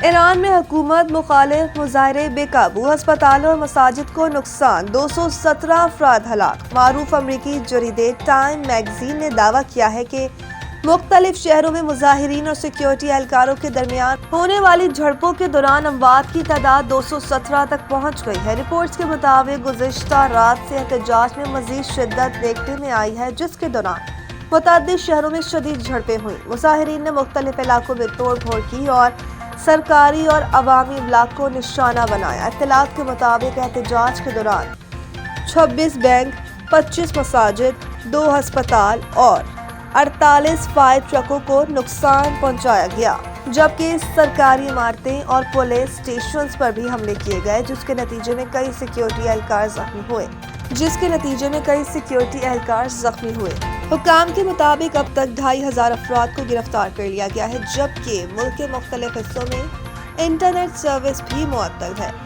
ایران میں حکومت مخالف مظاہرے بے قابو، ہسپتالوں اور مساجد کو نقصان، 217 افراد ہلاک۔ معروف امریکی جریدے ٹائم میگزین نے دعویٰ کیا ہے کہ مختلف شہروں میں مظاہرین اور سیکیورٹی اہلکاروں کے درمیان ہونے والی جھڑپوں کے دوران اموات کی تعداد 217 تک پہنچ گئی ہے۔ رپورٹس کے مطابق گزشتہ رات سے احتجاج میں مزید شدت دیکھنے میں آئی ہے، جس کے دوران متعدد شہروں میں شدید جھڑپیں ہوئیں۔ مظاہرین نے مختلف علاقوں میں توڑ پھوڑ کی اور سرکاری اور عوامی املاک کو نشانہ بنایا۔ اطلاعات کے مطابق احتجاج کے دوران 26 بینک، 25 مساجد، 2 ہسپتال اور 48 فائر ٹرکوں کو نقصان پہنچایا گیا، جبکہ سرکاری عمارتیں اور پولیس اسٹیشنز پر بھی حملے کیے گئے، جس کے نتیجے میں کئی سیکیورٹی اہلکار زخمی ہوئے۔ حکام کے مطابق اب تک 2500 افراد کو گرفتار کر لیا گیا ہے، جبکہ ملک کے مختلف حصوں میں انٹرنیٹ سروس بھی معطل ہے۔